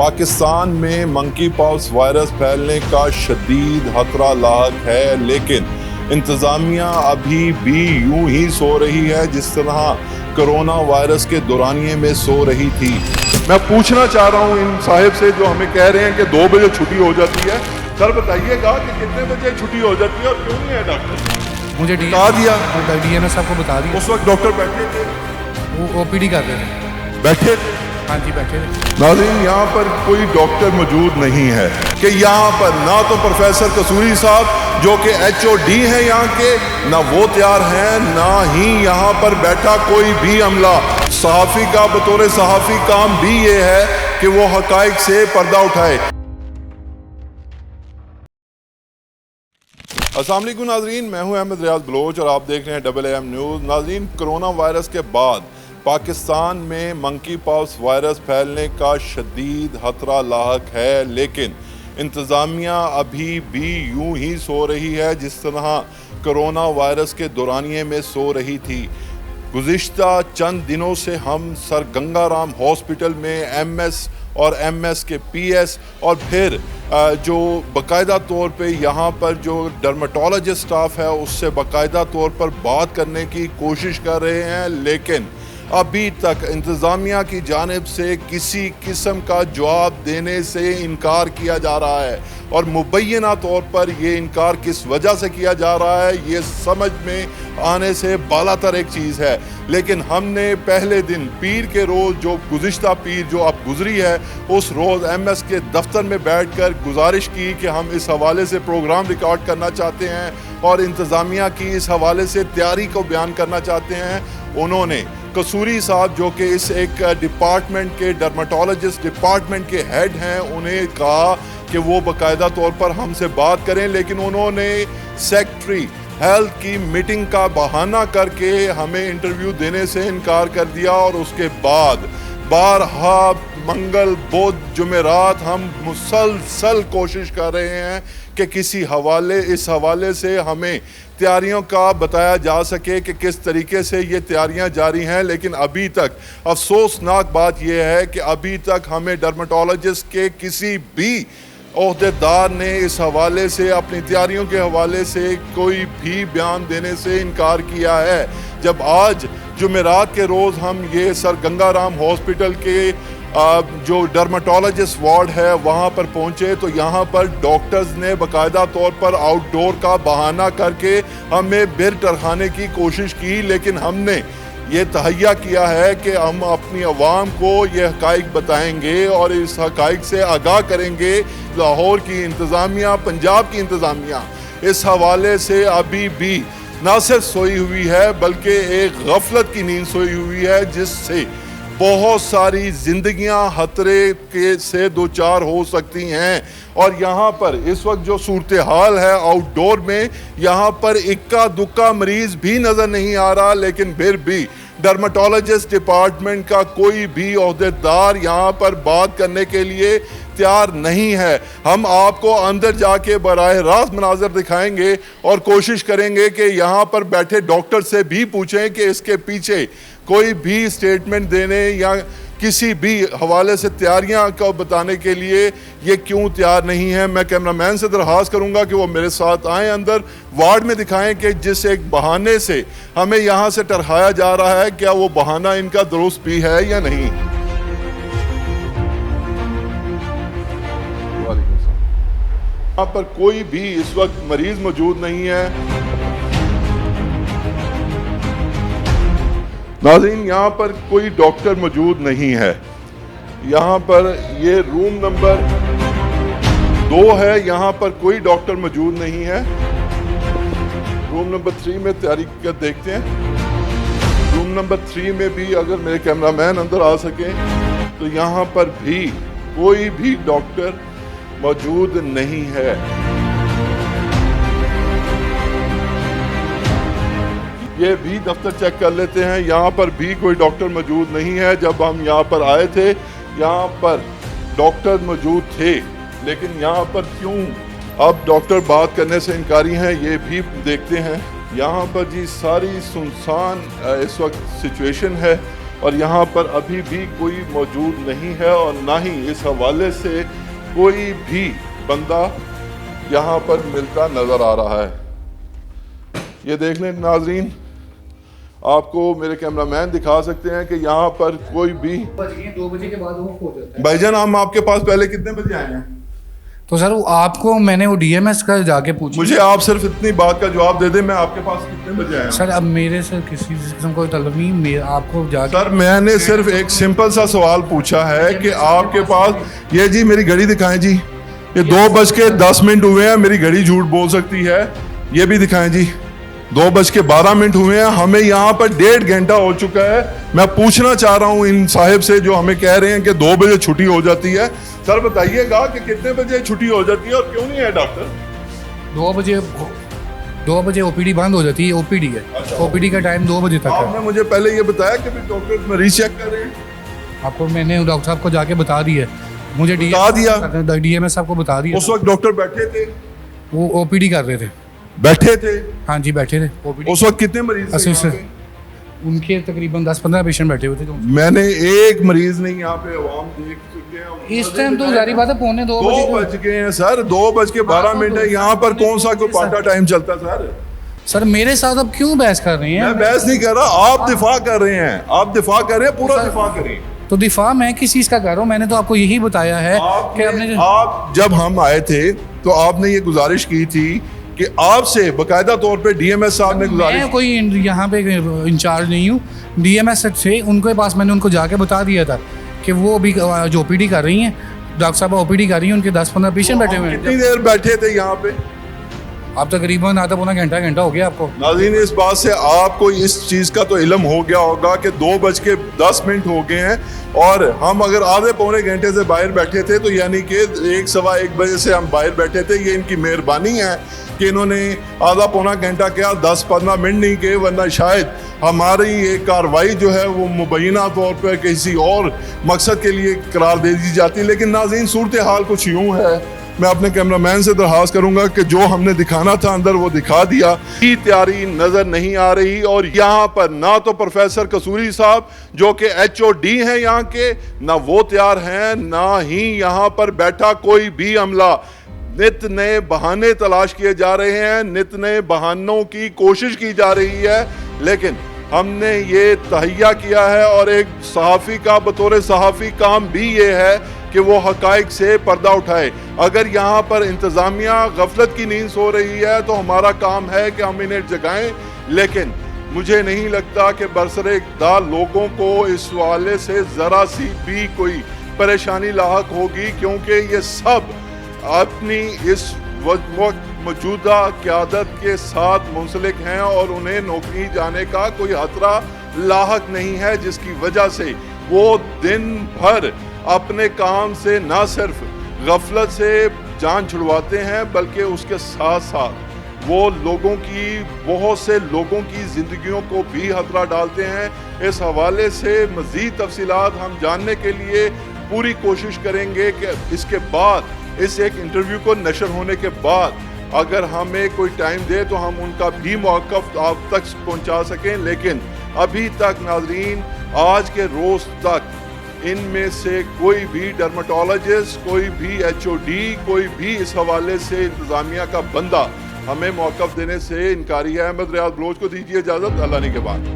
پاکستان میں منکی پاکس وائرس پھیلنے کا شدید خطرہ لاحق ہے، لیکن انتظامیہ ابھی بھی یوں ہی سو رہی ہے جس طرح کرونا وائرس کے دورانیے میں سو رہی تھی۔ میں پوچھنا چاہ رہا ہوں ان صاحب سے جو ہمیں کہہ رہے ہیں کہ 2 بجے چھٹی ہو جاتی ہے، سر بتائیے گا کہ کتنے بجے چھٹی ہو جاتی ہے اور کیوں نہیں ہے ڈاکٹر؟ مجھے بتا دیا، ڈی ایم ایس صاحب کو بتا دیا، اس وقت ڈاکٹر بیٹھے تھے، وہ او پی ڈی کر رہے تھے۔ بیٹھے تھے۔ ہاں جی بیٹھے تھے۔ ناظرین، یہاں پر کوئی ڈاکٹر موجود نہیں ہے کہ یہاں پر نہ تو پروفیسر قصوری صاحب جو کہ ایچ او ڈی ہیں یہاں کے، نہ وہ تیار ہیں، نہ ہی یہاں پر بیٹھا کوئی بھی عملہ۔ صحافی کا بطور صحافی کام بھی یہ ہے کہ وہ حقائق سے پردہ اٹھائے۔ السلام علیکم ناظرین، میں ہوں احمد ریاض بلوچ اور آپ دیکھ رہے ہیں ڈبل ایم نیوز۔ ناظرین، کرونا وائرس کے بعد پاکستان میں منکی پاکس وائرس پھیلنے کا شدید خطرہ لاحق ہے، لیکن انتظامیہ ابھی بھی یوں ہی سو رہی ہے جس طرح کرونا وائرس کے دورانیے میں سو رہی تھی۔ گزشتہ چند دنوں سے ہم سر گنگا رام ہاسپٹل میں ایم ایس اور ایم ایس کے پی ایس اور پھر جو باقاعدہ طور پہ یہاں پر جو ڈرماٹولوجسٹ سٹاف ہے اس سے باقاعدہ طور پر بات کرنے کی کوشش کر رہے ہیں، لیکن ابھی تک انتظامیہ کی جانب سے کسی قسم کا جواب دینے سے انکار کیا جا رہا ہے، اور مبینہ طور پر یہ انکار کس وجہ سے کیا جا رہا ہے یہ سمجھ میں آنے سے بالاتر ایک چیز ہے۔ لیکن ہم نے پہلے دن پیر کے روز، جو گزشتہ پیر جو اب گزری ہے، اس روز ایم ایس کے دفتر میں بیٹھ کر گزارش کی کہ ہم اس حوالے سے پروگرام ریکارڈ کرنا چاہتے ہیں اور انتظامیہ کی اس حوالے سے تیاری کو بیان کرنا چاہتے ہیں۔ انہوں نے قصوری صاحب جو کہ اس ایک ڈپارٹمنٹ کے ڈرماٹولوجسٹ ڈپارٹمنٹ کے ہیڈ ہیں، انہیں کہا کہ وہ باقاعدہ طور پر ہم سے بات کریں، لیکن انہوں نے سیکٹری ہیلتھ کی میٹنگ کا بہانہ کر کے ہمیں انٹرویو دینے سے انکار کر دیا، اور اس کے بعد بارہا منگل بدھ جمعرات ہم مسلسل کوشش کر رہے ہیں کہ اس حوالے سے ہمیں تیاریوں کا بتایا جا سکے کہ کس طریقے سے یہ تیاریاں جاری ہیں، لیکن ابھی تک افسوسناک بات یہ ہے کہ ابھی تک ہمیں ڈرماٹولوجسٹ کے کسی بھی عہدیدار نے اس حوالے سے اپنی تیاریوں کے حوالے سے کوئی بھی بیان دینے سے انکار کیا ہے۔ جب آج جمعرات کے روز ہم یہ سر گنگا رام ہاسپٹل کے جو ڈرماٹولوجسٹ وارڈ ہے وہاں پر پہنچے تو یہاں پر ڈاکٹرز نے باقاعدہ طور پر آؤٹ ڈور کا بہانہ کر کے ہمیں بیر ٹرہانے کی کوشش کی، لیکن ہم نے یہ تہیہ کیا ہے کہ ہم اپنی عوام کو یہ حقائق بتائیں گے اور اس حقائق سے آگاہ کریں گے۔ لاہور کی انتظامیہ، پنجاب کی انتظامیہ اس حوالے سے ابھی بھی نہ صرف سوئی ہوئی ہے بلکہ ایک غفلت کی نیند سوئی ہوئی ہے، جس سے بہت ساری زندگیاں خطرے سے دوچار ہو سکتی ہیں۔ اور یہاں پر اس وقت جو صورتحال ہے آؤٹ ڈور میں، یہاں پر اکا دکا مریض بھی نظر نہیں آ رہا، لیکن پھر بھی ڈرماٹولوجسٹ ڈپارٹمنٹ کا کوئی بھی عہدیدار یہاں پر بات کرنے کے لیے تیار نہیں ہے۔ ہم آپ کو اندر جا کے براہ راست مناظر دکھائیں گے اور کوشش کریں گے کہ یہاں پر بیٹھے ڈاکٹر سے بھی پوچھیں کہ اس کے پیچھے کوئی بھی سٹیٹمنٹ دینے یا کسی بھی حوالے سے تیاریاں کو بتانے کے لیے یہ کیوں تیار نہیں ہے۔ میں کیمرہ مین سے درخواست کروں گا کہ وہ میرے ساتھ آئیں، اندر وارڈ میں دکھائیں کہ جس ایک بہانے سے ہمیں یہاں سے ٹرہایا جا رہا ہے کیا وہ بہانہ ان کا درست بھی ہے یا نہیں۔ یہاں پر کوئی بھی اس وقت مریض موجود نہیں ہے۔ ناظرین، یہاں پر کوئی ڈاکٹر موجود نہیں ہے۔ یہاں پر یہ روم نمبر 2 ہے، یہاں پر کوئی ڈاکٹر موجود نہیں ہے۔ روم نمبر 3 میں تیاری کا دیکھتے ہیں۔ روم نمبر 3 میں بھی اگر میرے کیمرہ مین اندر آ سکیں تو یہاں پر بھی کوئی بھی ڈاکٹر موجود نہیں ہے۔ یہ بھی دفتر چیک کر لیتے ہیں، یہاں پر بھی کوئی ڈاکٹر موجود نہیں ہے۔ جب ہم یہاں پر آئے تھے یہاں پر ڈاکٹر موجود تھے، لیکن یہاں پر کیوں اب ڈاکٹر بات کرنے سے انکاری ہیں یہ بھی دیکھتے ہیں۔ یہاں پر جی ساری سنسان اس وقت سچویشن ہے۔ اور یہاں پر ابھی بھی کوئی موجود نہیں ہے اور نہ ہی اس حوالے سے کوئی بھی بندہ یہاں پر ملتا نظر آ رہا ہے. یہ دیکھ لیں ناظرین, آپ کو میرے کیمرہ مین دکھا سکتے ہیں کہ یہاں پر کوئی بھی 2 بجے کے بعد وہ ہو جاتا ہے. بھائی جان ہم آپ کے پاس پہلے کتنے بجے آئے ہیں؟ تو سر آپ کو میں نے وہ ڈی ایم ایس کا جا کے پوچھا. مجھے آپ صرف اتنی بات کا جواب دے دیں, میں آپ کے پاس کتنے بجے آیا ہوں؟ سر اب میرے سے کسی قسم کوئی طلب نہیں, آپ کو جا کے. سر میں نے صرف ایک سمپل سا سوال پوچھا ہے کہ آپ کے پاس یہ جی میری گھڑی دکھائیں جی, یہ 2:10 ہوئے ہیں, میری گھڑی جھوٹ بول سکتی ہے, یہ بھی دکھائیں جی. 2:12 ہوئے ہیں, ہمیں یہاں پر 1.5 گھنٹہ ہو چکا ہے. میں پوچھنا چاہ رہا ہوں ان صاحب سے جو ہمیں کہہ رہے ہیں کہ 2 بجے چھٹی ہو جاتی ہے, سر بتائیے گا کہ کتنے بجے چھٹی ہو جاتی ہے اور کیوں نہیں ہے ڈاکٹر؟ 2 بجے او پی ڈی بند ہو جاتی ہے. او پی ڈی ہے, او پی ڈی کا ٹائم 2 بجے تک آپ ہے. نے مجھے پہلے یہ بتایا کہ ڈاکٹر مریض چیک کر رہے ہیں. آپ کو میں نے ڈاکٹر صاحب کو جا کے بتا دیا, مجھے ڈی ایم ایس صاحب کو بتا دیا. اس وقت ڈاکٹر بیٹھے تھے, وہ او پی ڈی کر رہے تھے. بیٹھے تھے؟ ہاں جی بیٹھے تھے. او پی ڈی اس وقت کتنے مریض تھے؟ ان کے تقریباً 10-15 پیشنٹ بیٹھے ہوئے تھے. میں نے ایک مریض نہیں یہاں پہ عوام دیکھ چکے ہیں اس ٹائم تو ظاہری بات ہے 2:45 بج گئے ہیں سر, 2:12 ہے. یہاں پر کون سا کوئی پاٹا ٹائم چلتا سر؟ سر میرے ساتھ اب کیوں بحث کر رہے ہیں؟ میں بحث نہیں کر رہا, آپ دفاع کر رہے ہیں, آپ دفاع کر رہے ہیں, پورا دفاع کریں. تو دفاع میں کس چیز کا کر رہا ہوں؟ میں نے تو آپ کو یہی بتایا ہے کہ آپ جب ہم آئے تھے تو آپ نے یہ گزارش کی تھی کہ آپ سے باقاعدہ طور پہ ڈی ایم ایس صاحب نے گزارش. میں کوئی یہاں پہ انچارج نہیں ہوں, ڈی ایم ایس سے ان کے پاس میں نے ان کو جا کے بتا دیا تھا کہ وہ بھی جو او پی ڈی کر رہی ہیں, ڈاکٹر صاحب او پی ڈی کر رہی ہیں, ان کے 10-15 پیشنٹ بیٹھے ہوئے ہیں. کتنی دیر بیٹھے تھے یہاں پہ؟ آپ تقریباً آدھا پونا گھنٹہ ہو گیا آپ کو. ناظرین اس بات سے آپ کو اس چیز کا تو علم ہو گیا ہوگا کہ 2:10 ہو گئے ہیں اور ہم اگر آدھے پونے گھنٹے سے باہر بیٹھے تھے تو یعنی کہ 1-1:15 بجے سے ہم باہر بیٹھے تھے. یہ ان کی مہربانی ہے کہ انہوں نے آدھا پونا گھنٹہ کیا 10-15 منٹ نہیں کیے, ورنہ شاید ہماری یہ کاروائی جو ہے وہ مبینہ طور پر کسی اور مقصد کے لیے قرار دے دی جاتی. لیکن ناظرین صورتحال کچھ یوں ہے, میں اپنے کیمرہ مین سے درخواست کروں گا کہ جو ہم نے دکھانا تھا اندر وہ دکھا دیا. کی تیاری نظر نہیں آ رہی اور یہاں پر نہ تو پروفیسر قصوری صاحب جو کہ ایچ او ڈی ہیں یہاں کے, نہ وہ تیار ہیں, نہ ہی یہاں پر بیٹھا کوئی بھی عملہ. نت نئے بہانے تلاش کیے جا رہے ہیں, نت نئے بہانوں کی کوشش کی جا رہی ہے, لیکن ہم نے یہ تہیہ کیا ہے اور ایک صحافی کا بطور صحافی کام بھی یہ ہے کہ وہ حقائق سے پردہ اٹھائے. اگر یہاں پر انتظامیہ غفلت کی نیند سو رہی ہے تو ہمارا کام ہے کہ ہم انہیں جگائیں, لیکن مجھے نہیں لگتا کہ برسر اقتدار لوگوں کو اس حوالے سے ذرا سی بھی کوئی پریشانی لاحق ہوگی, کیونکہ یہ سب اپنی اس وقت موجودہ قیادت کے ساتھ منسلک ہیں اور انہیں نوکری جانے کا کوئی خطرہ لاحق نہیں ہے, جس کی وجہ سے وہ دن بھر اپنے کام سے نہ صرف غفلت سے جان چھڑواتے ہیں بلکہ اس کے ساتھ ساتھ وہ بہت سے لوگوں کی زندگیوں کو بھی خطرہ ڈالتے ہیں. اس حوالے سے مزید تفصیلات ہم جاننے کے لیے پوری کوشش کریں گے کہ اس کے بعد اس ایک انٹرویو کو نشر ہونے کے بعد اگر ہمیں کوئی ٹائم دے تو ہم ان کا بھی موقف آپ تک پہنچا سکیں. لیکن ابھی تک ناظرین آج کے روز تک ان میں سے کوئی بھی ڈرمٹولوجسٹ, کوئی بھی ایچ او ڈی, کوئی بھی اس حوالے سے انتظامیہ کا بندہ ہمیں موقف دینے سے انکاری ہے. احمد ریاض بلوچ کو دیجیے اجازت, اللہ نے کے بعد.